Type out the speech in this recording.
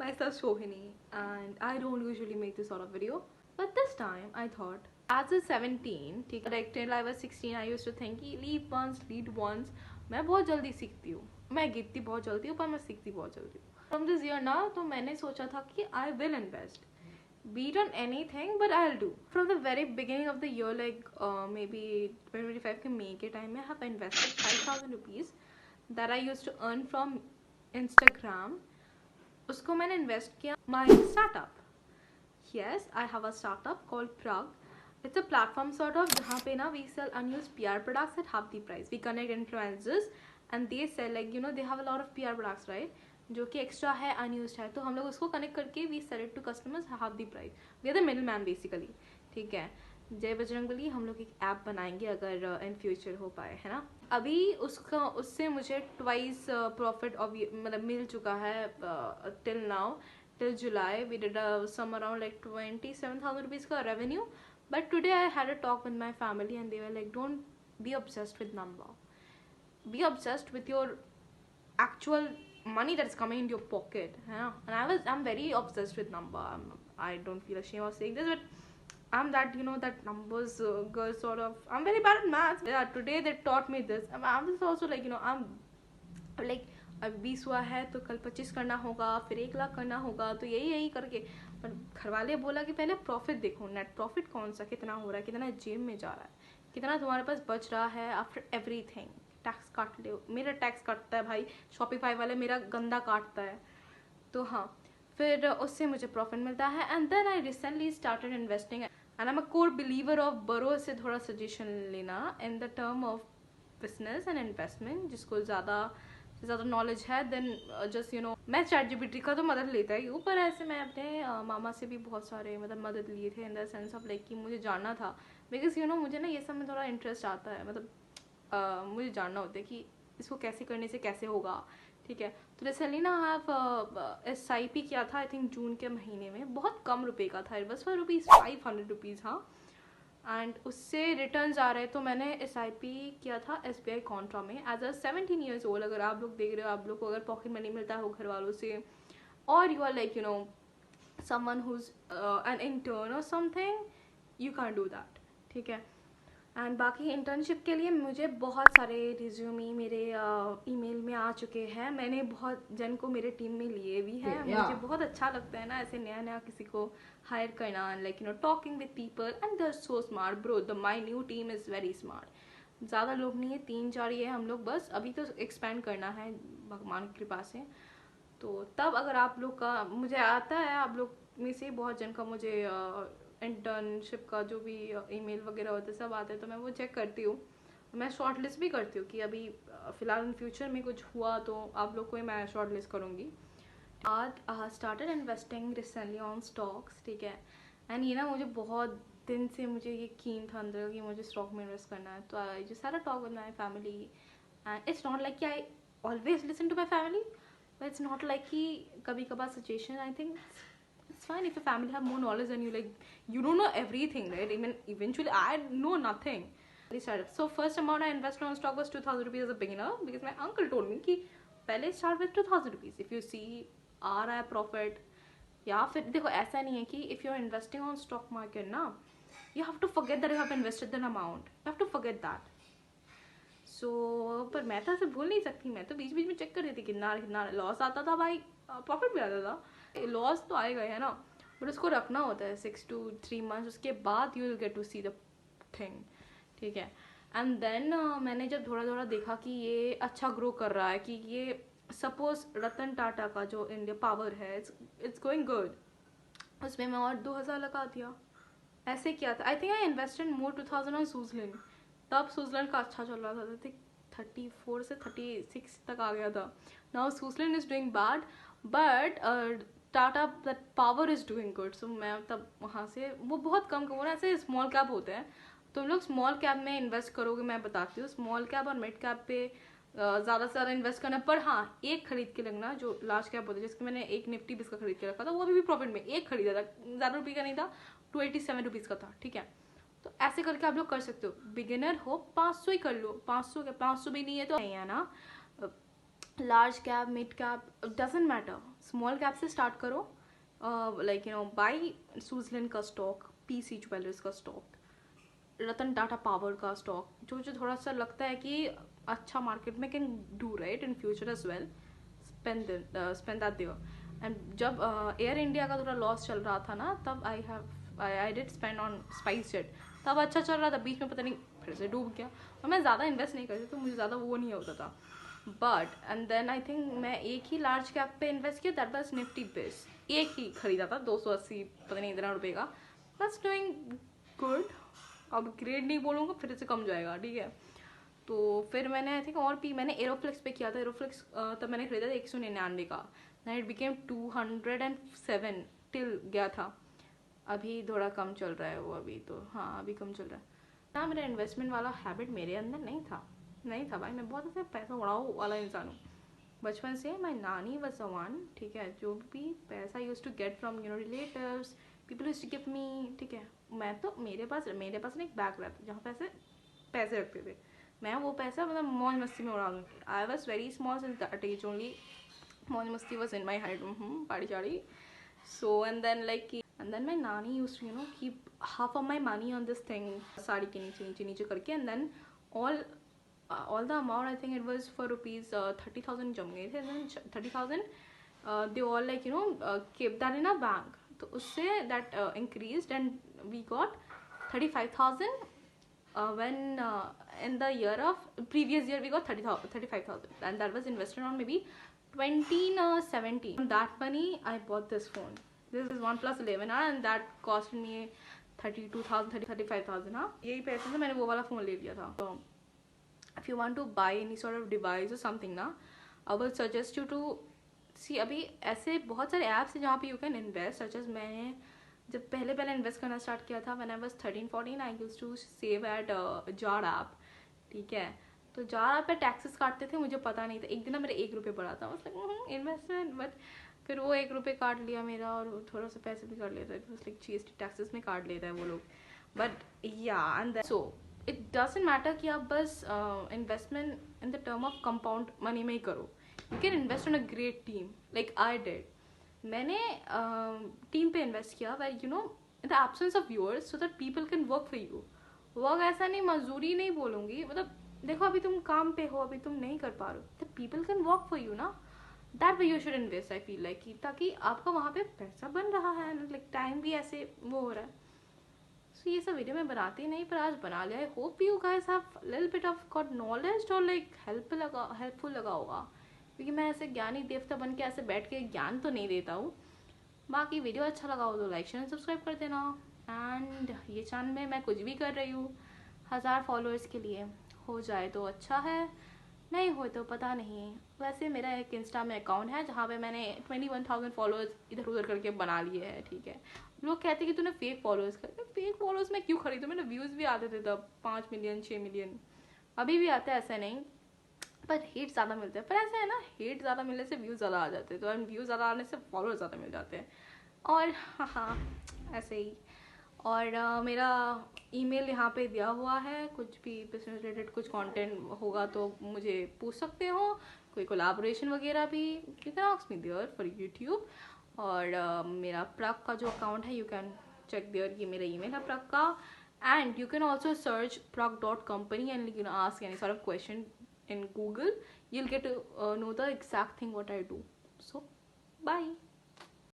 myself Sohini, and I don't usually make this sort of video, but this time I thought, as a 17, like till I was 16, I used to think कि leap once, lead once. मैं बहुत जल्दी सीखती हूँ, मैं गिरती बहुत जल्दी हूँ पर मैं सीखती बहुत जल्दी हूँ. From this year now, तो मैंने सोचा था कि I will invest, be it on anything, but I'll do. From the very beginning of the year, like maybe 2025 के May के time में, I have invested 5,000 rupees that I used to earn from Instagram. उसको मैंने invest किया my startup. Yes, I have a startup called प्रग. It's a platform sort of जहाँ पे ना we sell unused PR products at half the price. We connect influencers and they sell like you know they have a lot of PR products right, जो कि extra है, unused है, तो हम लोग उसको कनेक्ट करके we sell it to customers half the price. We are the middle man basically. ठीक है, जय बजरंगबली. हम लोग एक ऐप बनाएंगे अगर इन फ्यूचर हो पाए, है ना. अभी उससे मुझे ट्वाइस प्रॉफिट मतलब मिल चुका है till now. Till July we did some around like 27,000 rupees का revenue. But today I had a talk with my family and they were like don't be obsessed with number, be obsessed with your actual money that's coming into your pocket, yeah. And I'm very obsessed with number. I don't feel ashamed of saying this, but I'm that, you know, that numbers girl sort of. I'm very bad at maths. Yeah, today they taught me this. I'm just also like, you know, I'm like अब 20 हुआ है तो कल 25 करना होगा, फिर 1 लाख करना होगा, तो यही करके. पर घर वाले बोला कि पहले प्रॉफिट देखो, नेट प्रॉफिट कौन सा कितना हो रहा है, कितना जेब में जा रहा है, कितना तुम्हारे पास बच रहा है आफ्टर एवरीथिंग. टैक्स काट ले, मेरा टैक्स काटता है भाई, शॉपिफाई वाले मेरा गंदा काटता है. तो हाँ, फिर उससे मुझे प्रॉफिट मिलता है. And then I recently started investing and I am a core believer of borrow से थोड़ा सजेशन लेना in the term of business and investment. जिसको ज़्यादा नॉलेज है देन जस्ट यू नो, मैं ChatGPT का तो मदद लेता ही हूँ, पर ऐसे मैं अपने मामा से भी बहुत सारे मतलब मदद लिए थे in the sense of like कि मुझे जानना था. बिकॉज यू नो मुझे ना ये सब में थोड़ा इंटरेस्ट आता है, मतलब मुझे जानना होता है कि इसको कैसे करने से कैसे होगा. ठीक है, तो रिसेंटली ना हैव SIP किया था आई थिंक जून के महीने में. बहुत कम रुपए का था, बस फॉर ₹500. हाँ, एंड उससे रिटर्न्स आ रहे, तो मैंने SIP किया था SBI कॉन्ट्रा में एज अ 17 ईयर्स ओल्ड. अगर आप लोग देख रहे हो, आप लोग को अगर पॉकेट मनी मिलता हो घर वालों से, और you are like you know someone who's an intern or something, you can do that. ठीक है. एंड बाकी इंटर्नशिप के लिए मुझे बहुत सारे रिज्यूमी मेरे ईमेल में आ चुके हैं. मैंने बहुत जन को मेरे टीम में लिए भी हैं. मुझे बहुत अच्छा लगता है ना ऐसे नया किसी को हायर करना, like you know talking with people. And they are so smart bro. My new team is very smart. ज़्यादा लोग नहीं है, 3-4 ही है हम लोग बस. अभी तो एक्सपेंड करना है भगवान की कृपा से. तो तब अगर आप लोग का मुझे आता है, आप लोग में से बहुत जन का मुझे इंटर्नशिप का जो भी ईमेल वगैरह होते सब आते हैं, तो मैं वो चेक करती हूँ. मैं शॉर्ट लिस्ट भी करती हूँ कि अभी फ़िलहाल इन फ्यूचर में कुछ हुआ तो आप लोग को ही मैं शॉर्ट लिस्ट करूँगी. आज started investing recently on stocks. ठीक है. एंड ये ना मुझे बहुत दिन से मुझे ये कीन था अंदर कि मुझे स्टॉक में इन्वेस्ट करना है. तो I just had a talk with my family and it's not like I always listen to my family, but it's not like कि कभी कभार suggestion. I think it's fine if your family have more knowledge than you. Like, you don't know everything, right? Even eventually I know nothing. So first amount I invested on stock was 2,000 rupees as a beginner, because my uncle told me कि पहले start with 2,000 rupees. If you see आ रहा है profit, या फिर देखो ऐसा नहीं है कि if you're investing on stock market ना, you have to forget that you have invested that amount. You have to forget that. So पर मैं तो ऐसे भूल नहीं सकती. मैं तो बीच में चेक कर रही थी कितना लॉस आता था भाई, प्रॉफिट भी आता था. लॉस तो आएगा है ना, बट उसको रखना होता है 6 to 3 months. उसके बाद you will get to see the thing. ठीक है. एंड देन मैंने जब थोड़ा देखा कि ये अच्छा ग्रो कर रहा है, कि ये सपोज रतन टाटा का जो इंडिया पावर है इट्स गोइंग गुड, उसमें मैं और 2,000 लगा दिया. ऐसे किया था. I think I invested more 2,000 on Suzlon. तब सूजलैंड का अच्छा चल रहा था. आई थिंक 34 से 36 तक आ गया था. Now Suzlon is doing bad, but Tata that power is doing good. So मैं तब वहाँ से वो बहुत कम वो ना ऐसे स्मॉल कैप होते हैं. तुम लोग स्मॉल कैप में इन्वेस्ट करोगे, मैं बताती हूँ. स्मॉल कैप और मिड कैप पे ज़्यादा से ज़्यादा इन्वेस्ट करना. पर हाँ, एक खरीद के लगना जो लार्ज कैप होता है, जिसके मैंने एक निफ्टी 20 का खरीद के रखा था. वो अभी भी प्रॉफिट में एक खरीदा था, ज़्यादा रुपये का नहीं था, 287 रुपीज़ का था. ठीक है. तो ऐसे करके आप लोग कर सकते हो. बिगिनर हो 500 ही कर लो. 500 भी नहीं है तो नहीं है ना. Large cap mid cap doesn't matter. Small cap से स्टार्ट करो, लाइक बाई स्विट्जरलैंड का स्टॉक, पीसी ज्वेलर्स का स्टॉक, रतन टाटा पावर का स्टॉक, जो जो थोड़ा सा लगता है कि अच्छा मार्केट में can do right in future as well, spend that there. And जब एयर इंडिया का थोड़ा लॉस चल रहा था ना, तब I did spend on SpiceJet, तब अच्छा चल रहा था, बीच में पता नहीं फिर से डूब गया। और मैं ज़्यादा इन्वेस्ट नहीं करती तो मुझे ज़्यादा वो नहीं होता था। But and then I think मैं एक ही लार्ज कैप पे इन्वेस्ट किया, दैट वाज निफ्टी बिस, एक ही खरीदा था 280 पता नहीं इतना रुपये का, बस डूइंग गुड। अब ग्रेड नहीं बोलूँगा, फिर से कम जाएगा, ठीक है। तो फिर मैंने आई थिंक और भी मैंने एरोफ्लिक्स पे किया था। एरोफ्लिक्स तब मैंने खरीदा था 199 का, देन इट बिकेम 207 टिल गया था। अभी थोड़ा कम चल रहा है वो, अभी तो हाँ अभी कम चल रहा है ना। मेरा इन्वेस्टमेंट वाला हैबिट मेरे अंदर नहीं था भाई, मैं बहुत ऐसे पैसा उड़ाऊ वाला इंसान हूँ बचपन से। माई नानी वॉज अ वन, ठीक है, जो भी पैसा use to get from relatives, people use to give me, ठीक है। मैं तो मेरे पास ना एक बैग रहता जहाँ पैसे रखते थे, मैं वो पैसा मतलब मौज मस्ती में उड़ा दूँगी। I was very small since that age only, मौज मस्ती वॉज इन माई हाइट, पाड़ी चाड़ी। So and then my nani used to keep half of my money on this thing, sari के नीचे करके, and then all the amount, I think it was for rupees 30,000 जम गए थे, then 30,000 they all kept that in a bank, तो उससे that increased and we got 35,000 when in the year of previous year we got 35,000, and that was invested on maybe 2017. From that money I bought this phone. This is OnePlus 11 and that cost me 32,000 35,000 हाँ, यही पैसे से मैंने वो वाला phone ले लिया था। तो if you want to buy any sort of device or something ना, I will suggest you to see, अभी ऐसे बहुत सारे ऐप्स हैं जहाँ पे you can invest, such as मैंने जब पहले इन्वेस्ट करना स्टार्ट किया था when I was 13-14, I used to save at jar app, ठीक है। तो जार ऐप पे टैक्सेस काटते थे, मुझे पता नहीं था, एक दिन ना मेरा 1 रुपये पड़ा था, मतलब इन्वेस्टमेंट, बट फिर वो 1 रुपये काट लिया मेरा, और थोड़ा सा पैसे भी काट लेता है, लाइक GST टैक्सेस में काट लेता है वो लोग। बट या and so it doesn't matter कि आप बस investment in the term of compound money में ही करो, you can invest on a great team like I did. मैंने टीम पे इन्वेस्ट किया where in the absence of viewers, so that people can work for you. Work ऐसा नहीं, मजदूरी नहीं बोलूँगी, मतलब देखो अभी तुम काम पे हो, अभी तुम नहीं कर पा रहे हो, तो people can work for you ना, that way you should invest, I feel like, ताकि आपका वहाँ पे पैसा बन रहा है, लाइक टाइम भी ऐसे वो हो रहा है। सो ये सब वीडियो मैं बनाती नहीं, पर आज बना लिया। I hope you guys have little bit of got knowledge और लाइक हेल्पफुल लगा होगा, क्योंकि मैं ऐसे ज्ञानी देवता बन के ऐसे बैठ के ज्ञान तो नहीं देता हूँ। बाकी वीडियो अच्छा लगा हो तो लाइक शेयर सब्सक्राइब कर देना। एंड ये चैनल में मैं कुछ भी कर रही हूँ 1000 फॉलोअर्स के लिए, हो जाए तो अच्छा है, नहीं हो तो पता नहीं। वैसे मेरा एक इंस्टा में अकाउंट है जहाँ पे मैंने 21,000 फॉलोअर्स इधर उधर करके बना लिए हैं, ठीक है। लोग कहते हैं कि तूने फेक फॉलोअर्स कर, फेक फॉलोअर्स मैं क्यों खरीदूँ, मेरे व्यूज़ भी आते थे तब 5 मिलियन 6 मिलियन, अभी भी आते हैं, ऐसा नहीं, पर हेट ज़्यादा मिलते हैं। पर ऐसा है ना, हेट ज़्यादा मिलने से व्यूज़ ज़्यादा आ जाते हैं, तो व्यूज़ ज़्यादा आने से फॉलोअर्स ज़्यादा मिल जाते हैं, और हाँ ऐसे ही। और मेरा ईमेल यहाँ पे दिया हुआ है, कुछ भी बिजनेस रिलेटेड कुछ कंटेंट होगा तो मुझे पूछ सकते हो, कोई कोलैबोरेशन वगैरह भी, you can ask me there for YouTube. और मेरा प्रग का जो अकाउंट है, यू कैन चेक देयर, ये मेरा ईमेल है प्रग का। And you can also search prag.company and you know ask any sort of question in Google, you'll get to know the exact thing what I do. So bye.